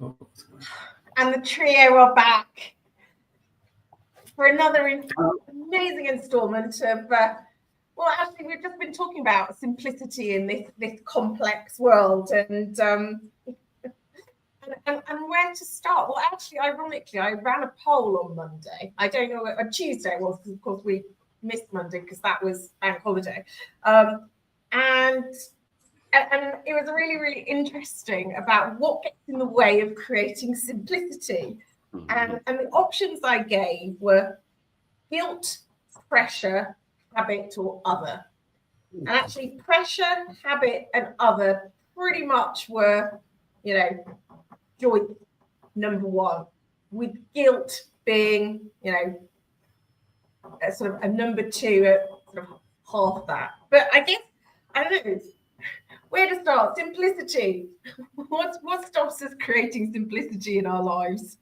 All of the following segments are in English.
And the trio are back for another amazing installment of, well, actually, we've just been talking about simplicity in this complex world, and where to start. Well, actually, ironically, I ran a poll on Monday. I don't know, on Tuesday it was, because of course we missed Monday because that was bank holiday. And it was really, really interesting about what gets in the way of creating simplicity. And the options I gave were guilt, pressure, habit, or other. And actually, pressure, habit, and other pretty much were, joint number one, with guilt being, a sort of a number two at sort of half that. But I guess, I don't know, where to start? Simplicity. What stops us creating simplicity in our lives?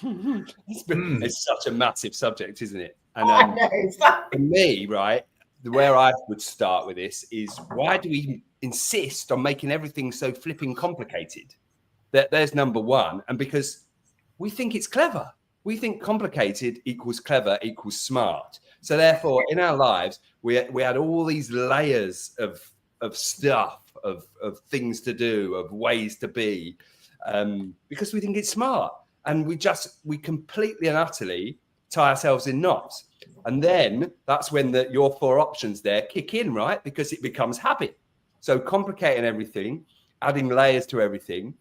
It's such a massive subject, isn't it? And I know, exactly. For me, right, where I would start with this is, why do we insist on making everything so flipping complicated? There's number one. And because we think it's clever. We think complicated equals clever equals smart. So therefore, in our lives, we had all these layers of stuff, of things to do, of ways to be, because we think it's smart. And we completely and utterly tie ourselves in knots. And then that's when your four options there kick in, right? Because it becomes habit. So complicating everything, adding layers to everything,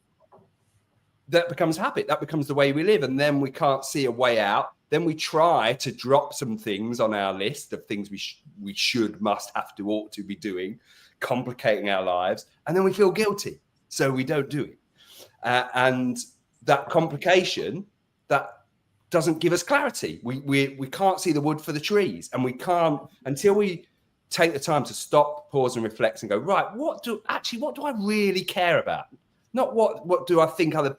that becomes habit. That becomes the way we live. And then we can't see a way out. Then we try to drop some things on our list of things we should, must, have to, ought to be doing, complicating our lives. And then we feel guilty. So we don't do it. And that complication, that doesn't give us clarity. We can't see the wood for the trees. And we can't, until we take the time to stop, pause and reflect and go, right, what do I really care about? Not what do I think other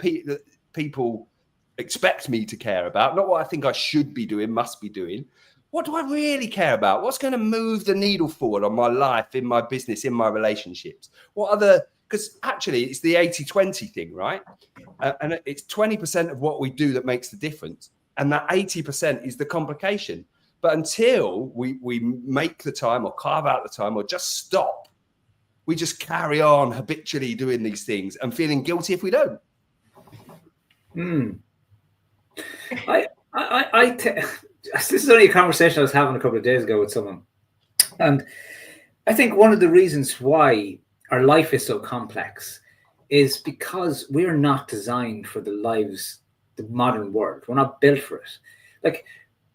people expect me to care about? Not what I think I should be doing, must be doing. What do I really care about? What's going to move the needle forward on my life, in my business, in my relationships? Because actually it's the 80-20 thing, right? And it's 20% of what we do that makes the difference. And that 80% is the complication. But until we make the time or carve out the time or just stop, we just carry on habitually doing these things and feeling guilty if we don't. This is only a conversation I was having a couple of days ago with someone. And I think one of the reasons why our life is so complex is because we're not designed for the modern world. We're not built for it. Like,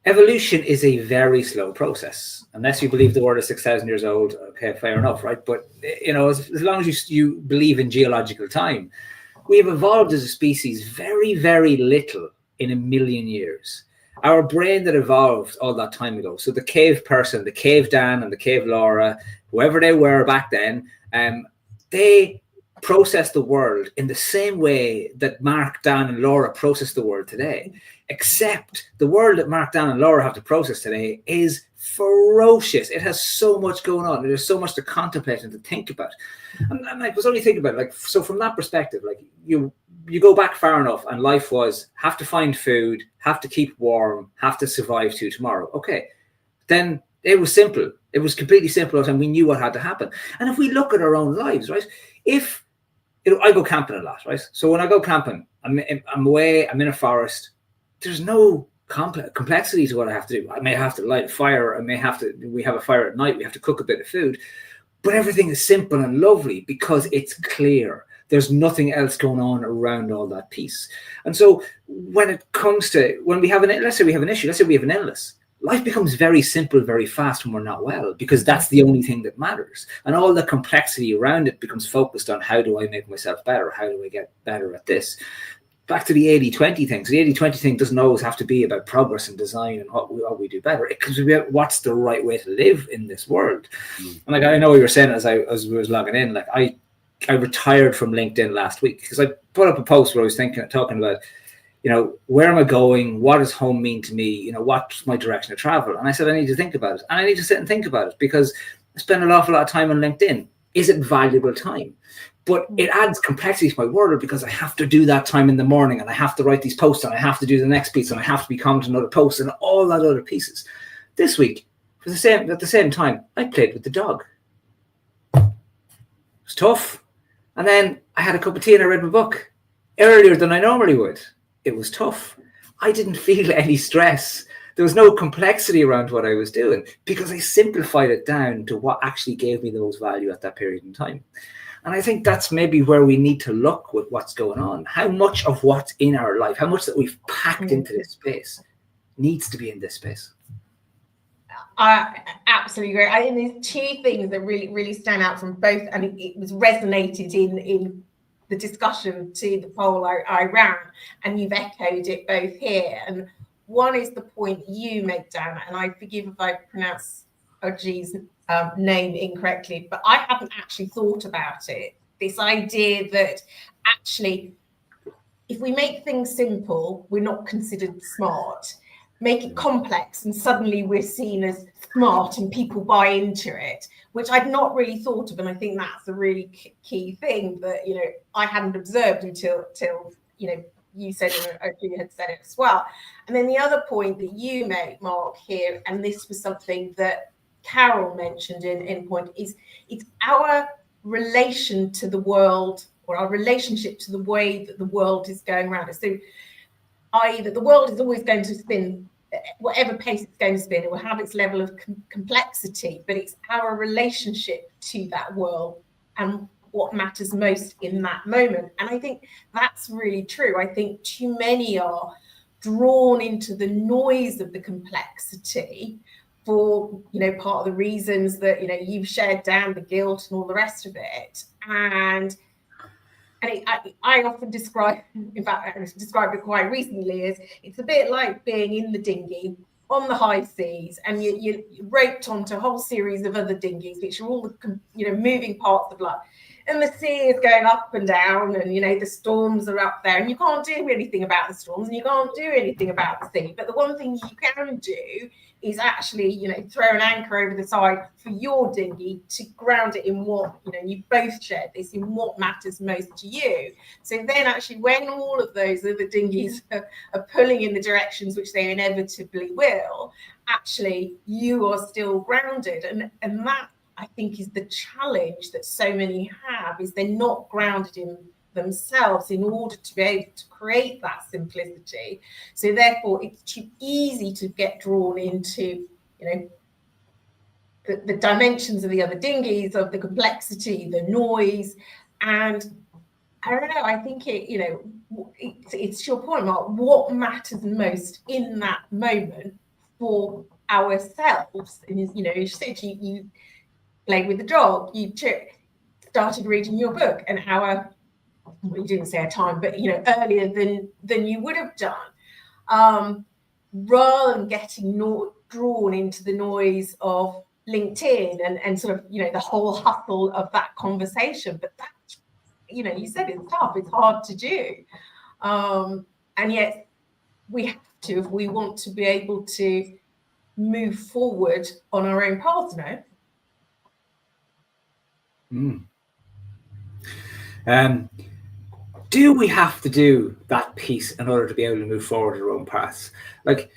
evolution is a very slow process, unless you believe the world is 6,000 years old. Okay, fair enough, right? But as long as you believe in geological time, we have evolved as a species very, very little in 1 million years. Our brain that evolved all that time ago. So the cave person, the cave Dan and the cave Laura, whoever they were back then, they process the world in the same way that Mark, Dan, and Laura process the world today. Except the world that Mark, Dan, and Laura have to process today is ferocious. It has so much going on. There's so much to contemplate and to think about. And I was only thinking about it, so from that perspective, you go back far enough, and life was have to find food, have to keep warm, have to survive to tomorrow. Okay, then it was simple. It was completely simple, and we knew what had to happen. And if we look at our own lives, right? I go camping a lot, right? So when I go camping, I'm away, I'm in a forest. There's no complexity to what I have to do. I may have to light a fire. We have a fire at night. We have to cook a bit of food. But everything is simple and lovely because it's clear. There's nothing else going on around all that piece. And so when it comes to, let's say we have an issue, let's say we have an illness, life becomes very simple, very fast when we're not well, because that's the only thing that matters. And all the complexity around it becomes focused on, how do I make myself better? How do I get better at this? Back to the 80-20 thing. So the 80-20 thing doesn't always have to be about progress and design and what we do better. It comes about what's the right way to live in this world. And I know what you were saying as we was logging in, I retired from LinkedIn last week because I put up a post where I was talking about, where am I going? What does home mean to me? What's my direction of travel? And I said, I need to think about it. And I need to sit and think about it because I spend an awful lot of time on LinkedIn. Is it valuable time? But it adds complexity to my world because I have to do that time in the morning, and I have to write these posts, and I have to do the next piece, and I have to be commenting on other posts and all that other pieces. This week, at the same time, I played with the dog. It was tough. And then I had a cup of tea and I read my book earlier than I normally would. It was tough. I didn't feel any stress. There was no complexity around what I was doing because I simplified it down to what actually gave me the most value at that period in time. And I think that's maybe where we need to look with what's going on. How much of what's in our life, how much that we've packed into this space needs to be in this space. I absolutely agree. I think there's two things that really stand out from both, and it was resonated in the discussion to the poll I ran, and you've echoed it both here. And one is the point you make, Dan, and I forgive if I pronounce Oji's name incorrectly, but I haven't actually thought about it. This idea that actually, if we make things simple, we're not considered smart. Make it complex, and suddenly we're seen as smart, and people buy into it, which I'd not really thought of. And I think that's a really key thing that I hadn't observed until you said it, or you had said it as well. And then the other point that you make, Mark, here, and this was something that Carol mentioned in point, is it's our relation to the world, or our relationship to the way that the world is going around us. So, i.e. that the world is always going to spin, whatever pace it's going to spin, it will have its level of complexity, but it's our relationship to that world and what matters most in that moment. And I think that's really true. I think too many are drawn into the noise of the complexity for part of the reasons that you've shared, down the guilt and all the rest of it. And I often describe, in fact, I described it quite recently, as it's a bit like being in the dinghy on the high seas, and you're roped onto a whole series of other dinghies, which are all the moving parts of life. And the sea is going up and down, and the storms are up there, and you can't do anything about the storms, and you can't do anything about the sea. But the one thing you can do is actually, throw an anchor over the side for your dinghy to ground it in what, you both shared this, in what matters most to you. So then actually, when all of those other dinghies are pulling in the directions which they inevitably will, actually you are still grounded. And that, I think, is the challenge that so many have, is they're not grounded in themselves in order to be able to create that simplicity. So therefore it's too easy to get drawn into the dimensions of the other dinghies, of the complexity, the noise. And I don't know, I think it's your point, Mark, what matters most in that moment for ourselves. And you said you played with the dog, you started reading your book, and well, you didn't say a time, but earlier than you would have done, rather than getting drawn into the noise of LinkedIn and sort of the whole hustle of that conversation. But that's you said it's tough, it's hard to do, and yet we have to, if we want to be able to move forward on our own path. Do we have to do that piece in order to be able to move forward our own paths? Like,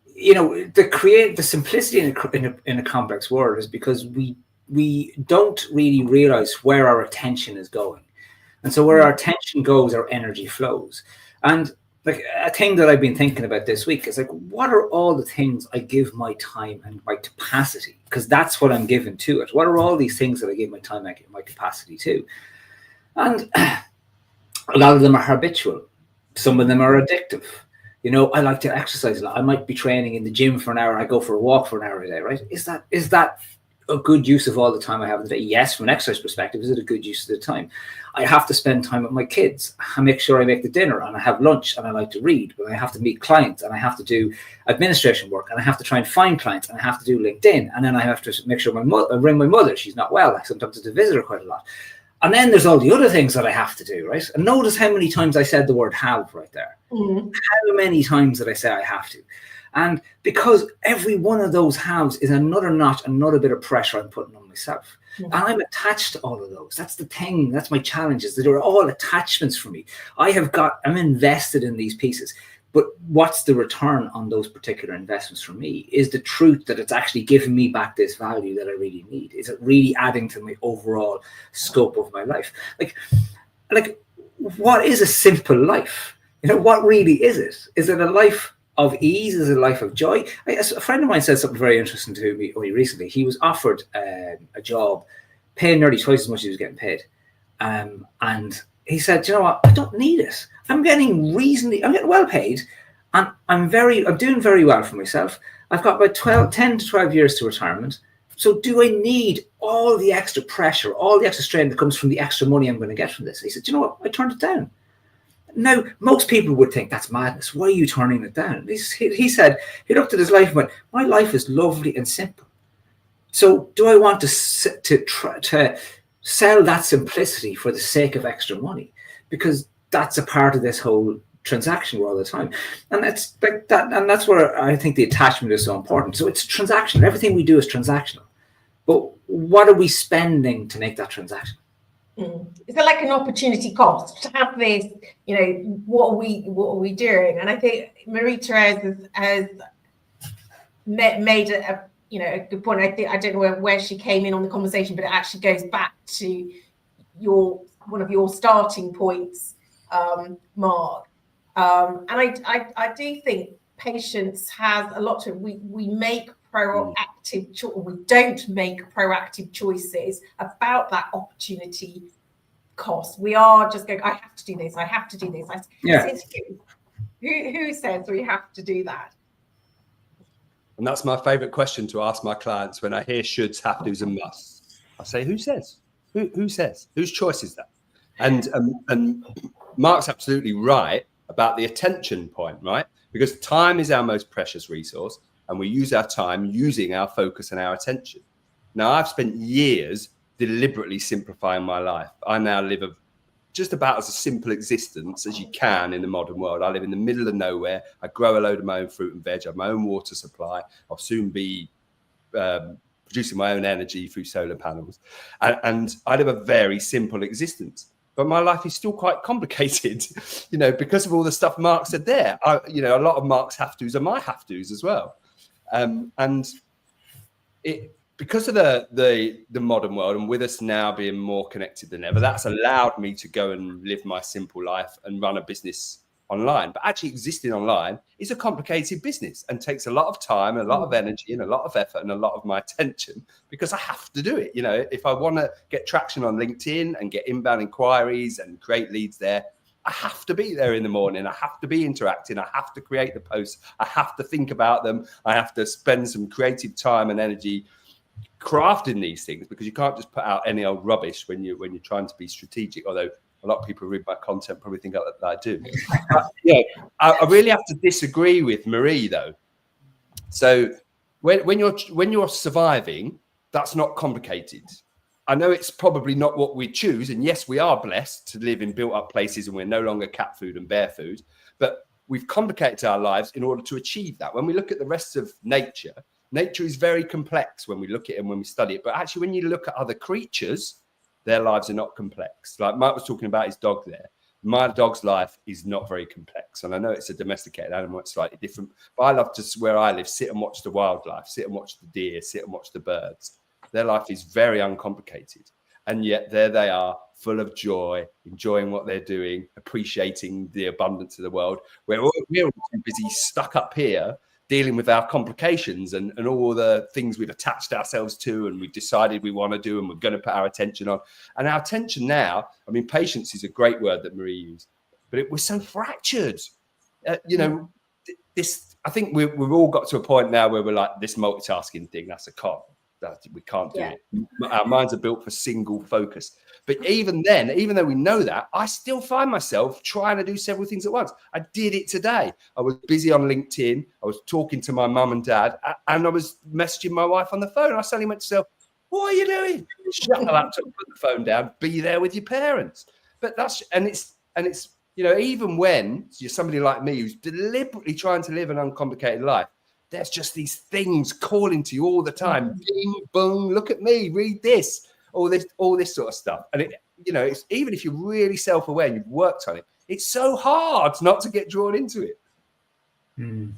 the simplicity in a complex world is because we don't really realize where our attention is going. And so where our attention goes, our energy flows. And like a thing that I've been thinking about this week is like, what are all the things I give my time and my capacity? Because that's what I'm given to it. What are all these things that I give my time and my capacity to? And a lot of them are habitual. Some of them are addictive. I like to exercise a lot. I might be training in the gym for an hour. I go for a walk for an hour a day, right? Is that a good use of all the time I have in the day? Yes, from an exercise perspective, is it a good use of the time? I have to spend time with my kids. I make sure I make the dinner, and I have lunch, and I like to read, but I have to meet clients, and I have to do administration work, and I have to try and find clients, and I have to do LinkedIn, and then I have to make sure I ring my mother. She's not well. I sometimes have to visit her quite a lot. And then there's all the other things that I have to do, right? And notice how many times I said the word have right there. Mm-hmm. How many times did I say I have to? And because every one of those haves is another notch, another bit of pressure I'm putting on myself. And I'm attached to all of those. That's the thing. That's my challenge, is that they're all attachments for me. I'm invested in these pieces. But what's the return on those particular investments for me is the truth that it's actually giving me back this value that I really need. Is it really adding to my overall scope of my life? Like what is a simple life? What really is it? Is it a life of ease? Is it a life of joy? A friend of mine said something very interesting to me recently. He was offered a job paying nearly twice as much as he was getting paid. And he said, you know what? I don't need it. I'm getting well paid, and I'm doing very well for myself. I've got about 10 to 12 years to retirement. So do I need all the extra pressure, all the extra strain that comes from the extra money I'm going to get from this? He said, you know what? I turned it down. Now, most people would think that's madness. Why are you turning it down? He said, he looked at his life and went, my life is lovely and simple. So do I want to try to sell that simplicity for the sake of extra money? Because that's a part of this whole transaction all the time. And that's like that, and that's where I think the attachment is so important. So it's transactional. Everything we do is transactional. But what are we spending to make that transaction? Is there like an opportunity cost to have this? What are we doing? And I think Marie-Thérèse has made a good point. I don't know where she came in on the conversation, but it actually goes back to one of your starting points, Mark. And I do think patience has a lot to. We make proactive we don't make proactive choices about that opportunity cost. We are just going, I have to do this, I have to do this. Who says we have to do that? And that's my favorite question to ask my clients when I hear shoulds, have tos, and musts. I say, who says? Who says? Whose choice is that? And Mark's absolutely right about the attention point, right? Because time is our most precious resource, and we use our time using our focus and our attention. Now, I've spent years deliberately simplifying my life. I now live just about as a simple existence as you can in the modern world. I live in the middle of nowhere. I grow a load of my own fruit and veg. I have my own water supply. I'll soon be producing my own energy through solar panels. And I live a very simple existence. But my life is still quite complicated, because of all the stuff Mark said there. A lot of Mark's have tos are my have tos as well. And because of the modern world, and with us now being more connected than ever, that's allowed me to go and live my simple life and run a business online. But actually existing online is a complicated business and takes a lot of time, a lot of energy, and a lot of effort, and a lot of my attention, because I have to do it. If I want to get traction on LinkedIn and get inbound inquiries and create leads there, I have to be there in the morning. I have to be interacting. I have to create the posts. I have to think about them. I have to spend some creative time and energy crafting these things, because you can't just put out any old rubbish when you're trying to be strategic. Although a lot of people who read my content probably think that I do. I really have to disagree with Marie though. So when you're surviving, that's not complicated. I know it's probably not what we choose, and yes, we are blessed to live in built-up places, and we're no longer cat food and bear food. But we've complicated our lives in order to achieve that. When we look at the rest of nature is very complex when we look at it and when we study it. But actually, when you look at other creatures, their lives are not complex. Like Mike was talking about his dog there. My dog's life is not very complex. And I know it's a domesticated animal, it's slightly different. But I love to, where I live, sit and watch the wildlife, sit and watch the deer, sit and watch the birds. Their life is very uncomplicated. And yet there they are, full of joy, enjoying what they're doing, appreciating the abundance of the world. We're all too busy stuck up here dealing with our complications and all the things we've attached ourselves to and we've decided we want to do and we're going to put our attention on. And our attention now, patience is a great word that Marie used, but we're so fractured. This, I think we've all got to a point now where we're like, this multitasking thing, that's a con. We can't do it. Our minds are built for single focus. But even then, even though we know that, I still find myself trying to do several things at once. I did it today. I was busy on LinkedIn. I was talking to my mum and dad, and I was messaging my wife on the phone. And I suddenly went to myself, what are you doing? Shut the laptop, put the phone down, be there with your parents. But it's even when you're somebody like me who's deliberately trying to live an uncomplicated life, there's just these things calling to you all the time. Bing, boom, look at me, read this. all this sort of stuff. And it, you know, it's even if you're really self-aware and you've worked on it, it's so hard not to get drawn into it. Mm.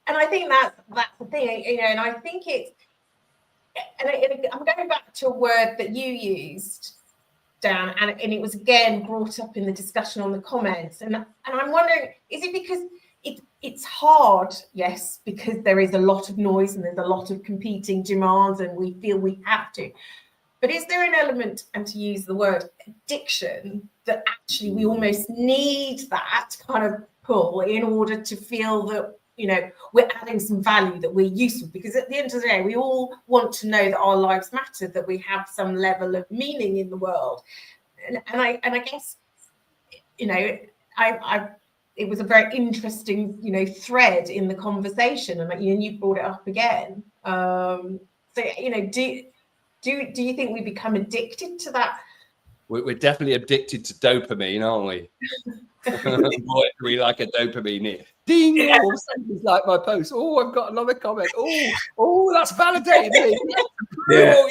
And I think that's the thing, you know, and I think it's, and I'm going back to a word that you used, Dan, and it was again brought up in the discussion on the comments, and I'm wondering, is it because it's hard? Yes, because there is a lot of noise and there's a lot of competing demands, and we feel we have to. But is there an element, and to use the word addiction, that actually we almost need that kind of pull in order to feel that, you know, we're adding some value, that we're useful? Because at the end of the day, we all want to know that our lives matter, that we have some level of meaning in the world. And I guess, you know, it was a very interesting, you know, thread in the conversation, and you brought it up again. So, you know, do you think we become addicted to that? We're definitely addicted to dopamine, aren't we? Boy, we like a dopamine hit. Ding! Yeah. Oh, somebody's like my post. Oh, I've got another comment. Oh, that's validated me. Yeah. Oh,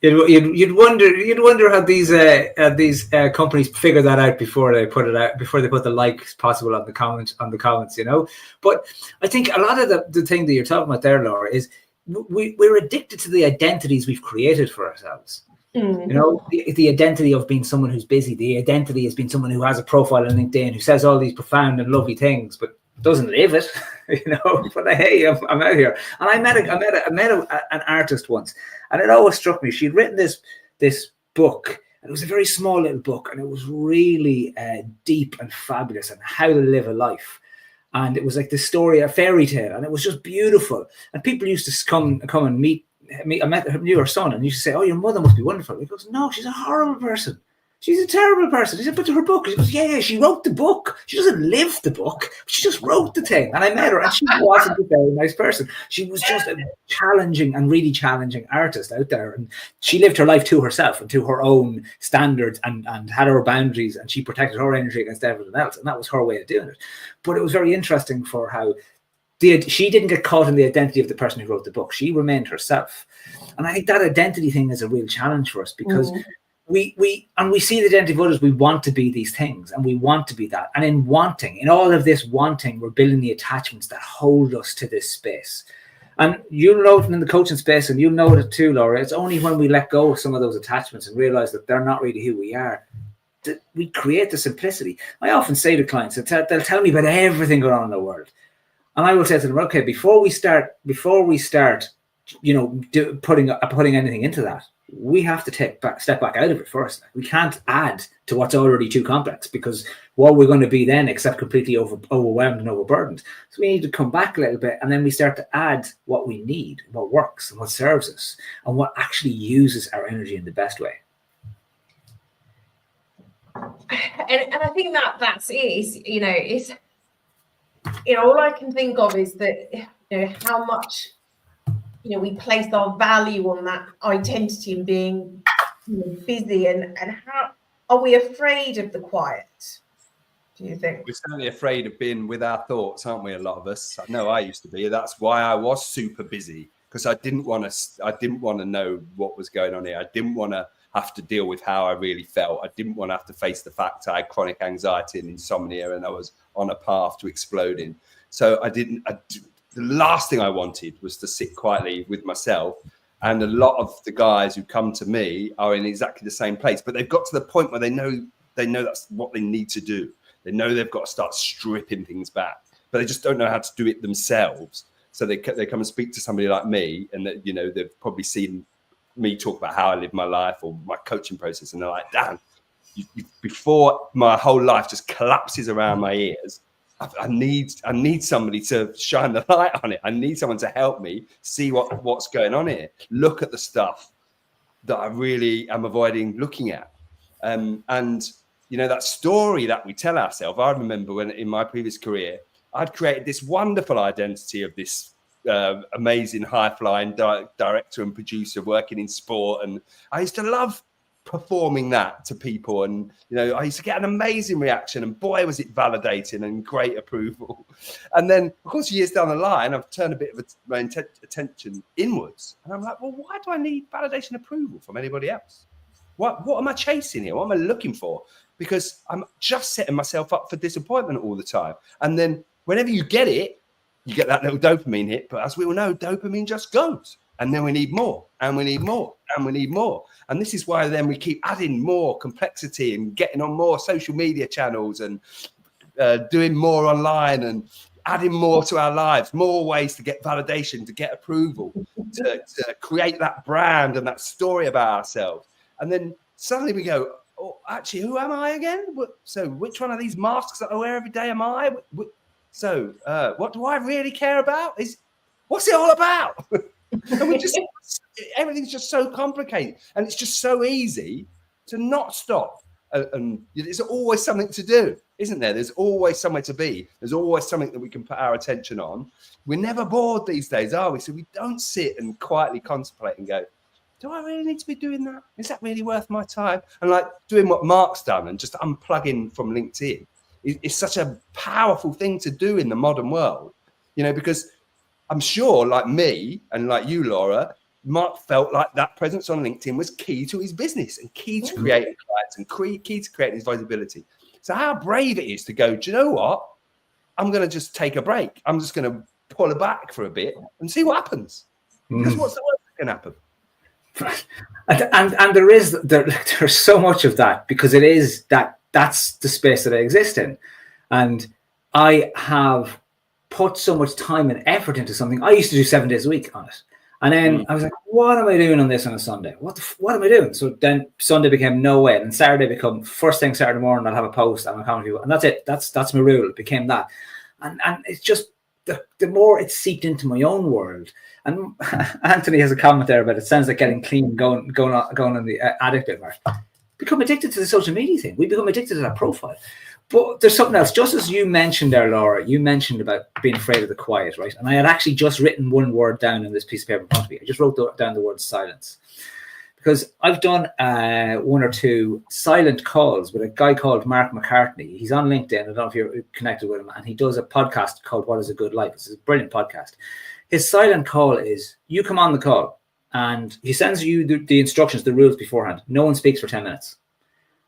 You'd wonder how these companies figure that out before they put it out, before they put the likes possible on the comments, you know. But I think a lot of the thing that you're talking about there, Laura, is we're addicted to the identities we've created for ourselves. Mm. You know, the identity of being someone who's busy, the identity as being someone who has a profile on LinkedIn, who says all these profound and lovely things, but doesn't live it, you know. But hey, I'm out here, and I met an artist once, and it always struck me. She'd written this book, and it was a very small little book, and it was really deep and fabulous, and how to live a life. And it was like the story, a fairy tale, and it was just beautiful. And people used to come and meet. I knew her son, and used to say, "Oh, your mother must be wonderful." He goes, "No, she's a horrible person. She's a terrible person." He said, "But to her book," she goes, "Yeah, she wrote the book. She doesn't live the book. She just wrote the thing." And I met her, and she wasn't a very nice person. She was just a challenging and really challenging artist out there, and she lived her life to herself and to her own standards, and had her boundaries, and she protected her energy against everything else, and that was her way of doing it. But it was very interesting for how she didn't get caught in the identity of the person who wrote the book. She remained herself. And I think that identity thing is a real challenge for us, because we see the identity of others. We want to be these things, and we want to be that. And in all of this wanting, we're building the attachments that hold us to this space. And you'll know it in the coaching space, and you'll know it too, Laura. It's only when we let go of some of those attachments and realize that they're not really who we are, that we create the simplicity. I often say to clients, they'll tell me about everything going on in the world. And I will say to them, okay, before we start, you know, putting anything into that, we have to step back out of it first. We can't add to what's already too complex, because what we're going to be then, except completely overwhelmed and overburdened. So we need to come back a little bit, and then we start to add what we need, what works, and what serves us, and what actually uses our energy in the best way. And I think that's it. You know, it's, you know, all I can think of is that, you know, how much, you know, we place our value on that identity and being, you know, busy, and how are we afraid of the quiet? Do you think? We're certainly afraid of being with our thoughts, aren't we? A lot of us. I know I used to be. That's why I was super busy, because I didn't want to know what was going on here. I didn't want to have to deal with how I really felt. I didn't want to have to face the fact I had chronic anxiety and insomnia, and I was on a path to exploding. So the last thing I wanted was to sit quietly with myself. And a lot of the guys who come to me are in exactly the same place, but they've got to the point where they know that's what they need to do. They know they've got to start stripping things back, but they just don't know how to do it themselves. So they come and speak to somebody like me, and that, you know, they've probably seen me talk about how I live my life or my coaching process, and they're like, "Dan, before my whole life just collapses around my ears, I need somebody to shine the light on it. I need someone to help me see what's going on here. Look at the stuff that I really am avoiding looking at." And you know, that story that we tell ourselves. I remember when in my previous career, I'd created this wonderful identity of this amazing high-flying director and producer working in sport, and I used to love performing that to people, and I used to get an amazing reaction, and boy was it validating and great approval. And then of course years down the line I've turned a bit of my attention inwards, and I'm like, well, why do I need validation approval from anybody else? What am I chasing here? What am I looking for? Because I'm just setting myself up for disappointment all the time. And then whenever you get it, you get that little dopamine hit, but as we all know, dopamine just goes. And then we need more, and we need more, and we need more. And this is why then we keep adding more complexity and getting on more social media channels and doing more online and adding more to our lives, more ways to get validation, to get approval, to create that brand and that story about ourselves. And then suddenly we go, oh, actually, who am I again? So which one of these masks that I wear every day am I? So what do I really care about? What's it all about? And everything's just so complicated, and it's just so easy to not stop. And there's always something to do, isn't there? There's always somewhere to be. There's always something that we can put our attention on. We're never bored these days, are we? So we don't sit and quietly contemplate and go, do I really need to be doing that? Is that really worth my time? And like doing what Mark's done and just unplugging from LinkedIn is such a powerful thing to do in the modern world, because I'm sure, like me and like you, Laura, Mark felt like that presence on LinkedIn was key to his business and key to creating clients and key to creating his visibility. So how brave it is to go, do you know what? I'm going to just take a break. I'm just going to pull it back for a bit and see what happens. Because what's the worst that can happen? And there's so much of that, because it is that's the space that I exist in. And I have put so much time and effort into something. I used to do 7 days a week on it. And then I was like, what am I doing on this on a Sunday? What am I doing? So then Sunday became no way. And Saturday become first thing Saturday morning, I'll have a post and I'll comment people. And that's it. That's my rule. It became that. And it's just the more it's seeped into my own world. And Anthony has a comment there about it sounds like getting clean, going on the addictive part. Become addicted to the social media thing. We become addicted to that profile. But there's something else. Just as you mentioned there, Laura, you mentioned about being afraid of the quiet, right? And I had actually just written one word down in this piece of paper in front of me. I just wrote down the word silence. Because I've done 1 or 2 silent calls with a guy called Mark McCartney. He's on LinkedIn. I don't know if you're connected with him. And he does a podcast called What is a Good Life? It's a brilliant podcast. His silent call is, you come on the call and he sends you the instructions, the rules beforehand. No one speaks for 10 minutes.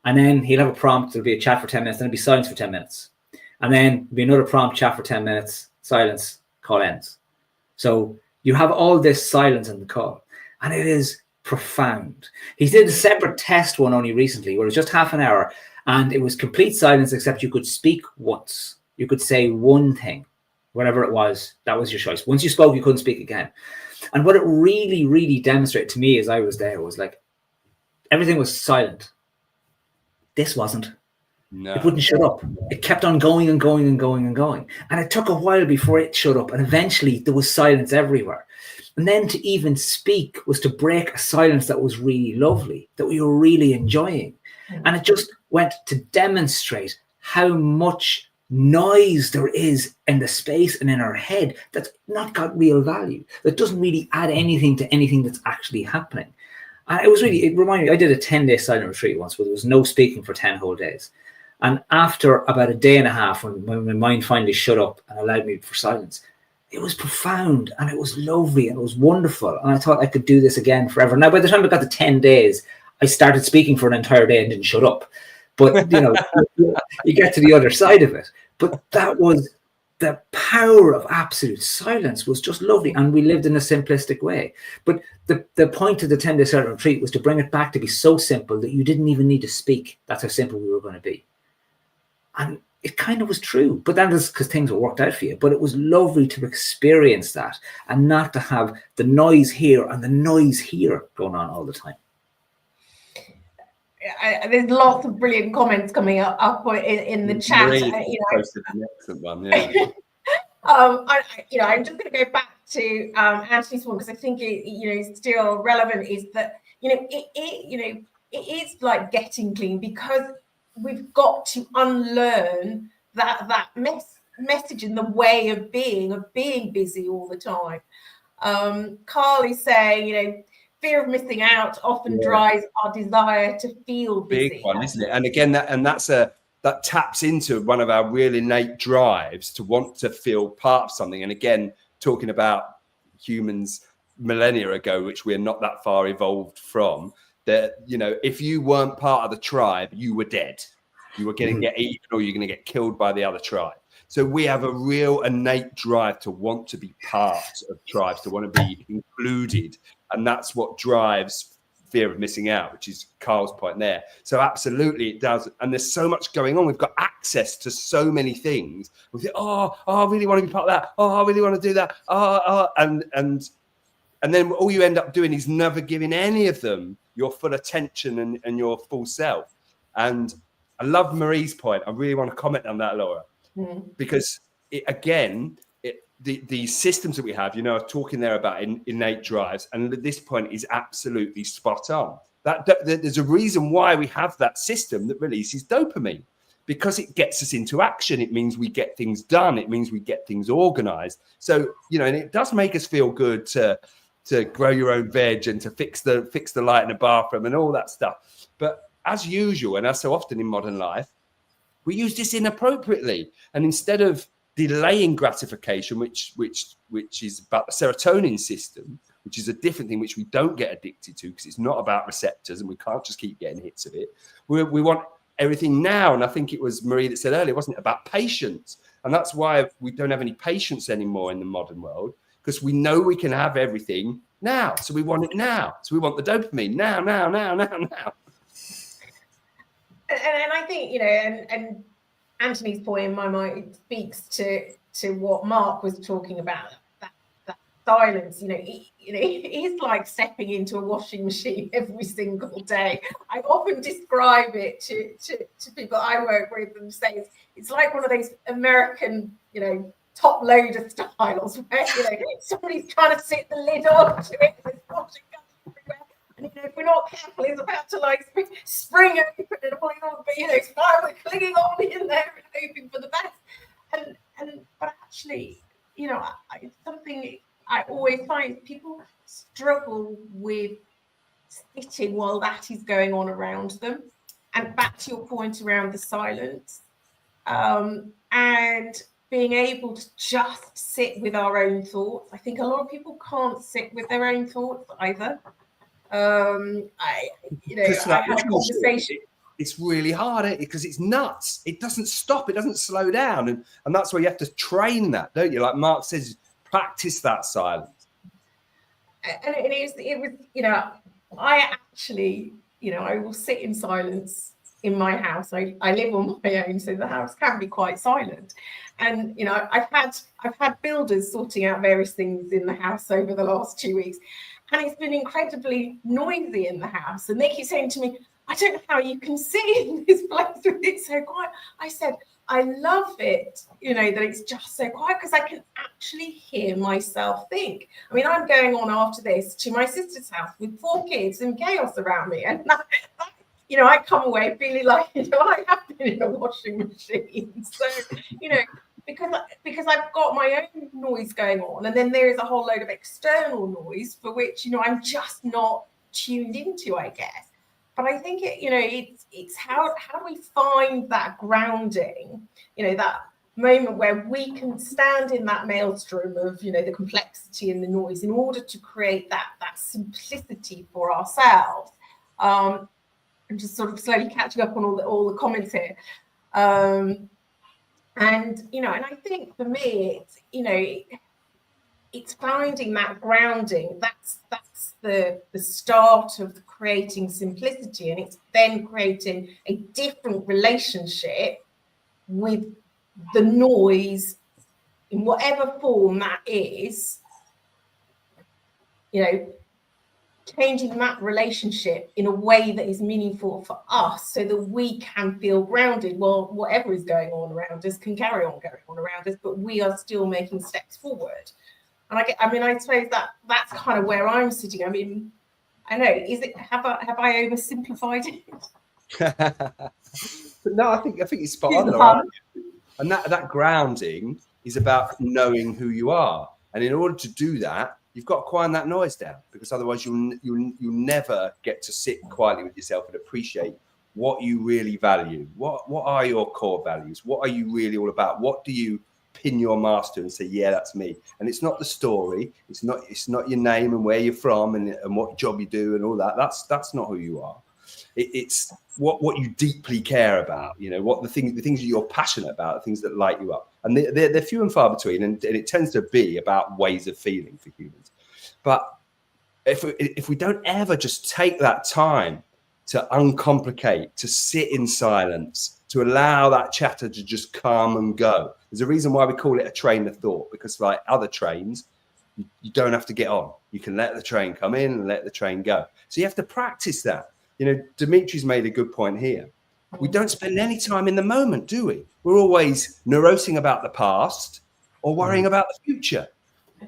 And then he'll have a prompt. There'll be a chat for 10 minutes. Then it'll be silence for 10 minutes. And then there'll be another prompt, chat for 10 minutes, silence, call ends. So you have all this silence in the call. And it is profound. He did a separate test one only recently where it was just half an hour. And it was complete silence, except you could speak once. You could say one thing, whatever it was. That was your choice. Once you spoke, you couldn't speak again. And what it really, really demonstrated to me as I was there was like, everything was silent. This wasn't. No. It wouldn't shut up. It kept on going and going and going and going. And it took a while before it shut up. And eventually there was silence everywhere. And then to even speak was to break a silence that was really lovely, that we were really enjoying. And it just went to demonstrate how much noise there is in the space and in our head that's not got real value, that doesn't really add anything to anything that's actually happening. And it reminded me, I did a 10-day silent retreat once where there was no speaking for 10 whole days. And after about a day and a half, when my mind finally shut up and allowed me for silence, it was profound and it was lovely and it was wonderful. And I thought I could do this again forever. Now, by the time I got to 10 days, I started speaking for an entire day and didn't shut up. But, you get to the other side of it. But that was the power of absolute silence was just lovely. And we lived in a simplistic way. But the point of the 10-day silent retreat was to bring it back to be so simple that you didn't even need to speak. That's how simple we were going to be. And it kind of was true. But that is because things were worked out for you. But it was lovely to experience that and not to have the noise here and the noise here going on all the time. There's lots of brilliant comments coming up in the chat. Posted an excellent one, yeah. I'm just going to go back to Anthony's one because I think it's still relevant. Is that it is like getting clean because we've got to unlearn that message in the way of being busy all the time. Carl is saying, fear of missing out often Yeah. drives our desire to feel busy. Big one, isn't it? And again, that taps into one of our real innate drives to want to feel part of something. And again, talking about humans millennia ago, which we're not that far evolved from, that, you know, if you weren't part of the tribe, you were dead. You were going to get eaten, or you're going to get killed by the other tribe. So we have a real innate drive to want to be part of tribes, to want to be included. And that's what drives fear of missing out, which is Carl's point there. So absolutely it does. And there's so much going on. We've got access to so many things. We think, oh, I really want to be part of that. Oh, I really want to do that. And then all you end up doing is never giving any of them your full attention and your full self. And I love Marie's point. I really want to comment on that, Laura, because the systems that we have, you know, talking there about innate drives, and at this point is absolutely spot on. That there's a reason why we have that system that releases dopamine, because it gets us into action. It means we get things done. It means we get things organized. So, you know, and it does make us feel good to grow your own veg and to fix the light in the bathroom and all that stuff. But as usual, and as so often in modern life, we use this inappropriately. And instead of delaying gratification, which is about the serotonin system, which is a different thing, which we don't get addicted to because it's not about receptors and we can't just keep getting hits of it. We want everything now. And I think it was Marie that said earlier, wasn't it, about patience? And that's why we don't have any patience anymore in the modern world, because we know we can have everything now. So we want it now. So we want the dopamine now. And I think, you know, and Anthony's point in my mind speaks to what Mark was talking about, that silence. You know, it's like stepping into a washing machine every single day. I often describe it to people I work with and say it's like one of those American, you know, top loader styles where, you know, somebody's trying to sit the lid onto it and there's washing everywhere. And, you know, if we're not careful, it's about to like spring open and all, you know, it's fine, we're clinging on in there and hoping for the best. But actually, you know, it's something I always find people struggle with sitting while that is going on around them. And back to your point around the silence, and being able to just sit with our own thoughts. I think a lot of people can't sit with their own thoughts either. I had a conversation. It's really hard because it's nuts. It doesn't stop. It doesn't slow down, and that's where you have to train that, don't you? Like Mark says, practice that silence. And it was, you know, I actually, you know, I will sit in silence in my house. I live on my own, so the house can be quite silent. And, you know, I've had builders sorting out various things in the house over the last 2 weeks, and it's been incredibly noisy in the house. And they keep saying to me, I don't know how you can sit in this place with it so quiet. I said, I love it, you know, that it's just so quiet because I can actually hear myself think. I mean, I'm going on after this to my sister's house with 4 kids and chaos around me. And that, you know, I come away feeling like, you know, I have been in a washing machine. So, you know, because I've got my own noise going on, and then there is a whole load of external noise for which, you know, I'm just not tuned into, I guess. But I think it's how do we find that grounding, you know, that moment where we can stand in that maelstrom of, you know, the complexity and the noise in order to create that simplicity for ourselves. And just sort of slowly catching up on all the comments here. And, you know, and I think for me, it's, you know, it's finding that grounding. That's the start of creating simplicity, and it's then creating a different relationship with the noise in whatever form that is, you know, changing that relationship in a way that is meaningful for us so that we can feel grounded. Well, whatever is going on around us can carry on going on around us, but we are still making steps forward. And I suppose that's kind of where I'm sitting. I mean, I know, have I oversimplified it? No, I think it's spot on. Right? And that grounding is about knowing who you are. And in order to do that, you've got to quiet that noise down, because otherwise you'll never get to sit quietly with yourself and appreciate what you really value. What are your core values? What are you really all about? What do you pin your master and say, yeah, that's me? And it's not the story. It's not your name and where you're from and what job you do and all that. That's not who you are. It's what you deeply care about, you know, what the things that you're passionate about, the things that light you up. And they're few and far between, and it tends to be about ways of feeling for humans. But if we don't ever just take that time to uncomplicate, to sit in silence, to allow that chatter to just come and go. There's a reason why we call it a train of thought, because like other trains, you don't have to get on. You can let the train come in and let the train go. So you have to practice that. You know, Dimitri's made a good point here. We don't spend any time in the moment, do we? We're always neurosing about the past or worrying about the future.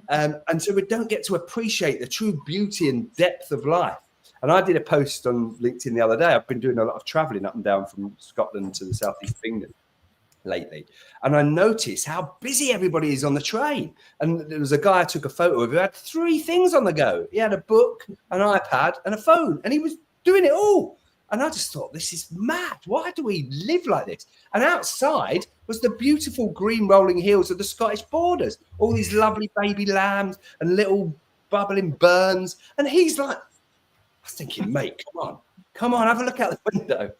And so we don't get to appreciate the true beauty and depth of life. And I did a post on LinkedIn the other day. I've been doing a lot of traveling up and down from Scotland to the southeast of England lately. And I noticed how busy everybody is on the train. And there was a guy I took a photo of who had 3 things on the go. He had a book, an iPad, and a phone. And he was doing it all. And I just thought, this is mad. Why do we live like this? And outside was the beautiful green rolling hills of the Scottish borders. All these lovely baby lambs and little bubbling burns. And he's like, I was thinking, mate, come on, have a look out the window.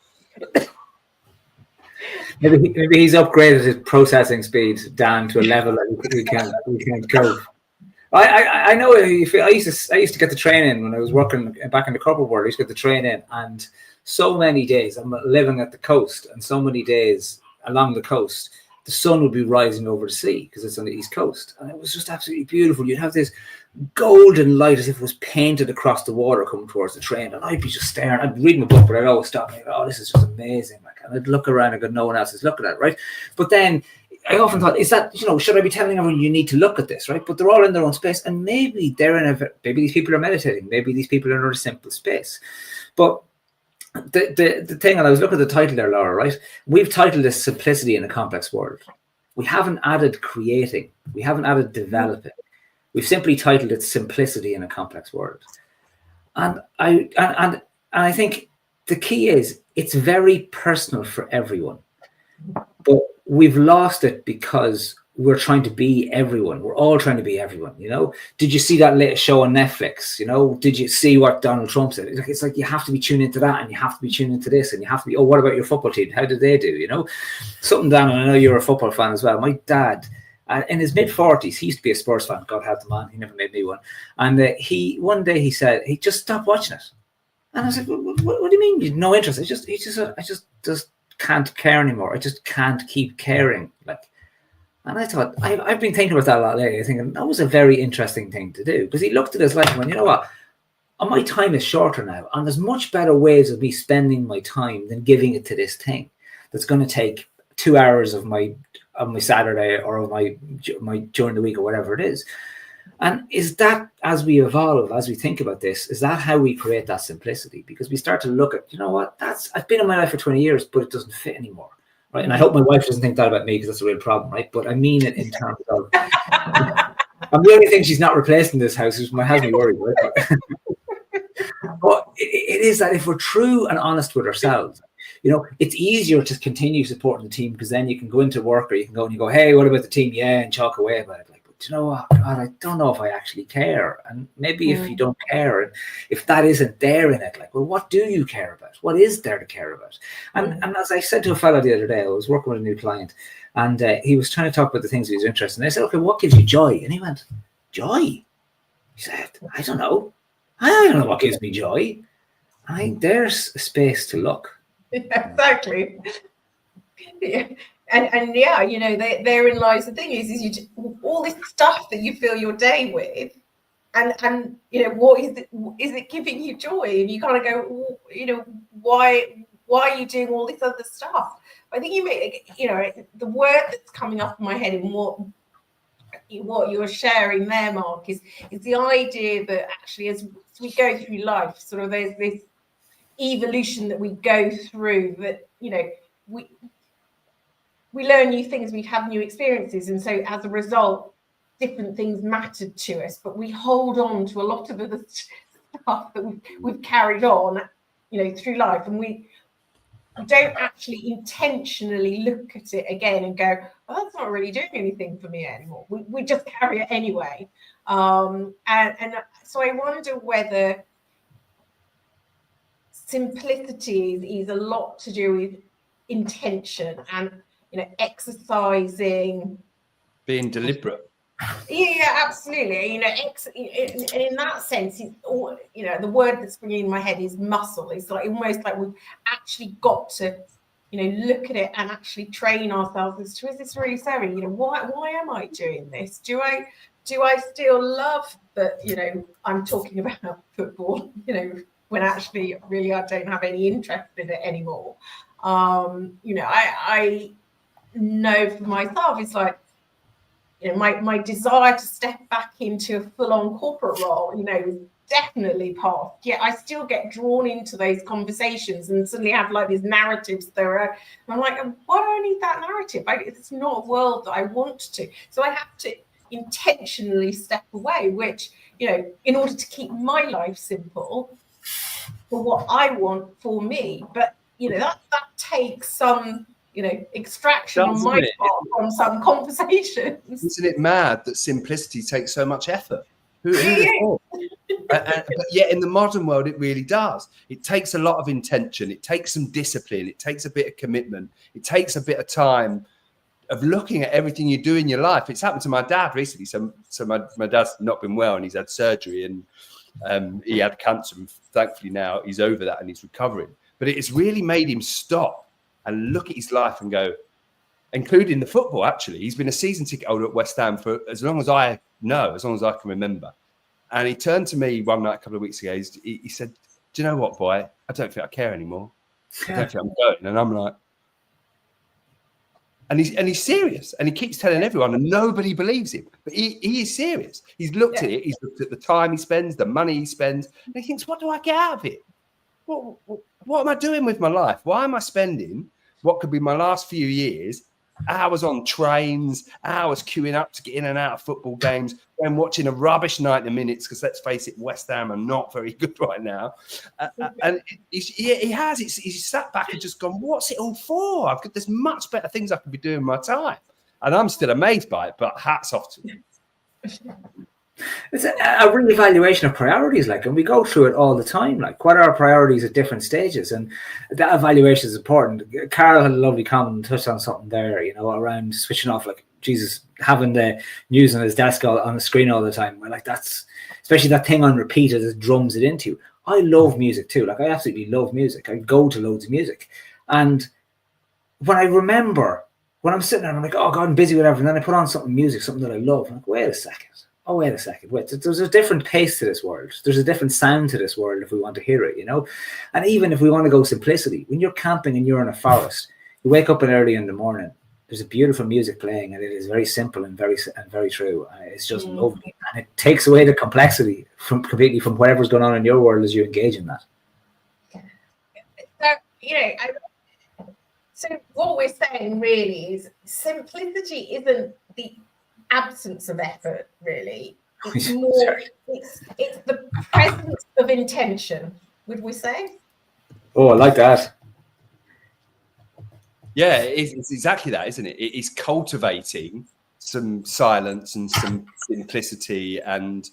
Maybe he's upgraded his processing speed down to a level that we can't cope. I know you feel. I used to get the train in when I was working back in the corporate world. I used to get the train in, and so many days I'm living at the coast, and so many days along the coast, the sun would be rising over the sea because it's on the east coast, and it was just absolutely beautiful. You'd have this golden light as if it was painted across the water coming towards the train, and I'd be just staring. I'd be reading a book, but I'd always stop and go, "Oh, this is just amazing!" Like, and I'd look around and go, "No one else is looking at it, right?" But then I often thought, is that, you know, should I be telling everyone you need to look at this, right? But they're all in their own space, and maybe maybe these people are meditating, maybe these people are in a simple space. But the thing, and I was looking at the title there, Laura, right? We've titled this "Simplicity in a Complex World." We haven't added creating, we haven't added developing. We've simply titled it "Simplicity in a Complex World." And I think the key is it's very personal for everyone. But we've lost it because we're trying to be everyone. We're all trying to be everyone, you know? Did you see that latest show on Netflix? You know, did you see what Donald Trump said? It's like you have to be tuned into that, and you have to be tuned into this, and you have to be, oh, what about your football team? How did they do? You know, something down, and I know you're a football fan as well. My dad, in his mid-40s, he used to be a Spurs fan. God help the man. He never made me one. And one day he said, he just stopped watching it. And I was like, what do you mean? You had no interest? I just can't care anymore. I just can't keep caring. Like, and I thought, I've been thinking about that a lot lately. Thinking that was a very interesting thing to do, because he looked at his life and went, you know what? My time is shorter now, and there's much better ways of me spending my time than giving it to this thing that's going to take 2 hours of my Saturday or of my during the week or whatever it is. And is that, as we evolve, as we think about this, is that how we create that simplicity? Because we start to look at, you know what, I've been in my life for 20 years, but it doesn't fit anymore, right? And I hope my wife doesn't think that about me, because that's a real problem, right? But I mean it in terms of, and the only thing she's not replacing this house, which has me worried, right? But it is that if we're true and honest with ourselves, you know, it's easier to continue supporting the team, because then you can go into work, or you can go and you go, hey, what about the team? Yeah, and chalk away about it. Like, but you know what? God, I don't know if I actually care. And maybe if you don't care, and if that isn't there in it, like, well, what do you care about? What is there to care about? And as I said to a fellow the other day, I was working with a new client, and he was trying to talk about the things he was interested in. I said, okay, what gives you joy? And he went, joy? He said, I don't know. I don't know what gives me joy. I think there's a space to look. Yeah, exactly. Yeah. And yeah, you know, therein lies the thing is you all this stuff that you fill your day with, and you know, what is it giving you joy? And you kind of go, you know, why are you doing all this other stuff? I think you know, the word that's coming up in my head in what you're sharing there, Mark, is the idea that actually as we go through life, sort of there's this evolution that we go through, that, you know, we learn new things, we have new experiences, and so as a result different things mattered to us, but we hold on to a lot of other stuff that we've carried on, through life, and we don't actually intentionally look at it again and go, well, that's not really doing anything for me anymore. We just carry it anyway. And so I wonder whether simplicity is a lot to do with intention and, exercising. Being deliberate. Yeah, absolutely. In that sense, the word that's bringing in my head is muscle. It's like almost like we've actually got to, look at it and actually train ourselves as to, is this really serving? Why am I doing this? Do I still love that? I'm talking about football. When actually, really, I don't have any interest in it anymore. I know for myself, it's like, my desire to step back into a full-on corporate role, is definitely past. Yet I still get drawn into those conversations and suddenly have like these narratives there. And I'm like, why do I need that narrative? It's not a world that I want to. So I have to intentionally step away, which, in order to keep my life simple for what I want for me. But, that takes some extraction on my part from some conversations. Isn't it mad that simplicity takes so much effort? Who thought? But yet in the modern world, it really does. It takes a lot of intention. It takes some discipline. It takes a bit of commitment. It takes a bit of time of looking at everything you do in your life. It's happened to my dad recently. So my dad's not been well and he's had surgery and he had cancer. And thankfully now he's over that and he's recovering. But it's really made him stop and look at his life and go, including the football, actually. He's been a season ticket holder at West Ham for as long as I know, as long as I can remember. And he turned to me one night a couple of weeks ago. He said, do you know what, boy? I don't think I care anymore. I don't think I'm going. And I'm like, and he's serious. And he keeps telling everyone and nobody believes him. But he is serious. He's looked at it. He's looked at the time he spends, the money he spends. And he thinks, what do I get out of it? What am I doing with my life? Why am I spending what could be my last few years, hours on trains, hours queuing up to get in and out of football games, and watching a rubbish 90 minutes, because let's face it, West Ham are not very good right now. And he has. He's sat back and just gone, what's it all for? There's much better things I could be doing with my time. And I'm still amazed by it, but hats off to him. It's a reevaluation of priorities, and we go through it all the time. What are our priorities at different stages? And that evaluation is important. Carl had a lovely comment and touched on something there, around switching off, Jesus, having the news on his desk on the screen all the time. That's, especially that thing on repeat as it drums it into you. I love music too. I absolutely love music. I go to loads of music. And when I remember, when I'm sitting there, I'm like, oh God, I'm busy, whatever. And then I put on something that I love. I'm like, wait a second. There's a different pace to this world. There's a different sound to this world if we want to hear it, And even if we want to go simplicity, when you're camping and you're in a forest, you wake up early in the morning, there's a beautiful music playing and it is very simple and very true. It's just lovely. And it takes away the complexity completely from whatever's going on in your world as you engage in that. So what we're saying really is simplicity isn't the absence of effort, really. It's more, it's the presence of intention, would we say? Oh, I like that. Yeah, it's exactly that, isn't it? It is cultivating some silence and some simplicity and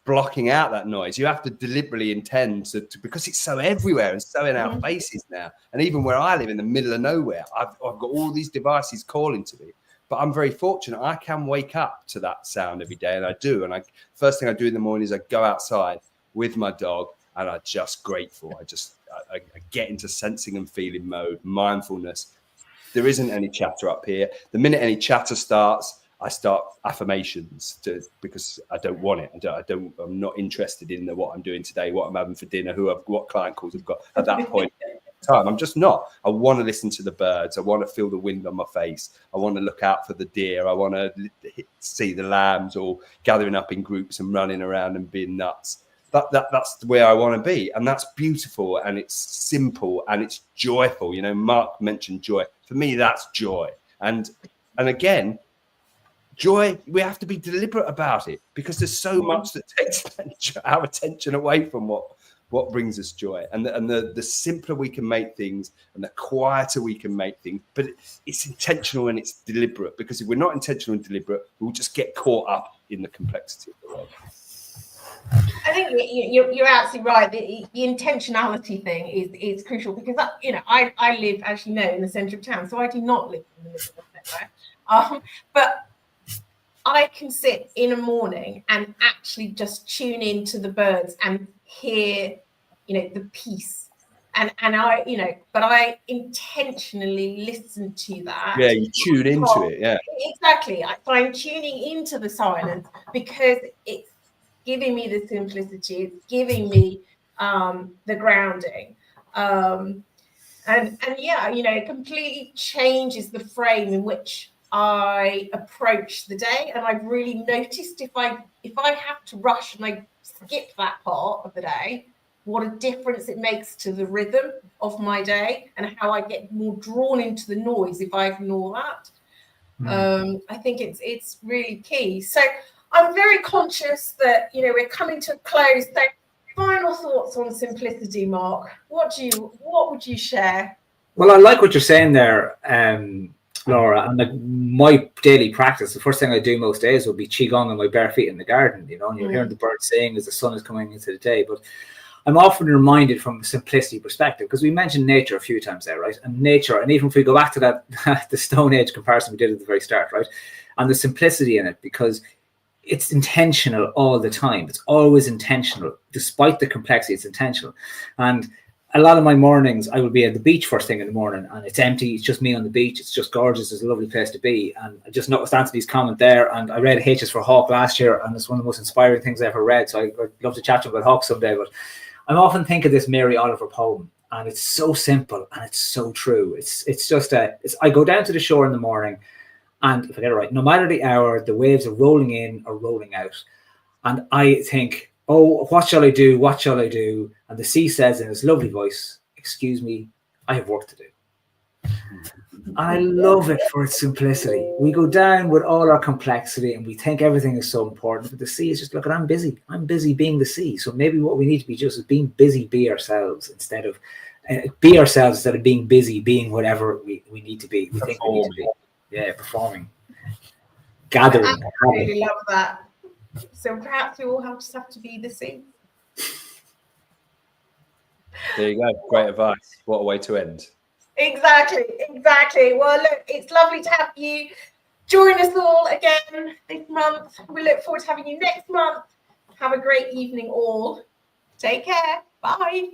blocking out that noise. You have to deliberately intend to because it's so everywhere and so in our faces now. And even where I live in the middle of nowhere, I've got all these devices calling to me. But I'm very fortunate. I can wake up to that sound every day, and I do. And first thing I do in the morning is I go outside with my dog, and I'm just grateful. I get into sensing and feeling mode, mindfulness. There isn't any chatter up here. The minute any chatter starts, I start affirmations because I don't want it. I'm not interested in what I'm doing today, what I'm having for dinner, what client calls I've got at that point. Time. I'm just not. I want to listen to the birds. I want to feel the wind on my face. I want to look out for the deer. I want to see the lambs all gathering up in groups and running around and being nuts. That's where I want to be, and that's beautiful, and it's simple, and it's joyful. Mark mentioned joy. For me, that's joy, and again, Joy, we have to be deliberate about it because there's so much that takes our attention away from what brings us joy. And the simpler we can make things and the quieter we can make things, but it's intentional and it's deliberate, because if we're not intentional and deliberate, we'll just get caught up in the complexity of the world. I think you're absolutely right. The intentionality thing is crucial, because I live, as you know, in the centre of town, so I do not live in the middle of nowhere. But I can sit in a morning and actually just tune into the birds and hear, the peace, and I, but I intentionally listen to that. Yeah, you tune into it. Yeah, exactly. So I'm tuning into the silence because it's giving me the simplicity, it's giving me the grounding, and yeah, it completely changes the frame in which I approach the day. And I've really noticed if I have to rush and I skip that part of the day, what a difference it makes to the rhythm of my day and how I get more drawn into the noise if I ignore that. I think it's really key. So I'm very conscious that we're coming to a close. So final thoughts on simplicity, Mark. What would you share? Well, I like what you're saying there, Laura. And my daily practice, the first thing I do most days will be qigong on my bare feet in the garden. And you're hearing the birds sing as the sun is coming into the day. But I'm often reminded from a simplicity perspective, because we mentioned nature a few times there, right? And nature, and even if we go back to that the Stone Age comparison we did at the very start, right? And the simplicity in it, because it's intentional all the time. It's always intentional. Despite the complexity, it's intentional. And a lot of my mornings, I will be at the beach first thing in the morning, and it's empty. It's just me on the beach. It's just gorgeous. It's a lovely place to be. And I just noticed Anthony's comment there. And I read H is for Hawk last year, and it's one of the most inspiring things I ever read. So I'd love to chat to him about Hawk someday. But I often think of this Mary Oliver poem, and it's so simple and it's so true. It's just I go down to the shore in the morning, and if I get it right, no matter the hour, the waves are rolling in or rolling out. And I think, oh, what shall I do? What shall I do? And the sea says in its lovely voice, excuse me, I have work to do. And I love it for its simplicity. We go down with all our complexity and we think everything is so important, but the sea is just, look, I'm busy. I'm busy being the sea. So maybe what we need to be just is being busy, be ourselves instead of being busy, being whatever we need to be. We think we need to be. Yeah, performing, gathering. I really love that. So perhaps we all just have to be the sea. There you go. Great advice. What a way to end. Exactly. Well, look, it's lovely to have you join us all again this month. We look forward to having you next month. Have a great evening all. Take care. Bye.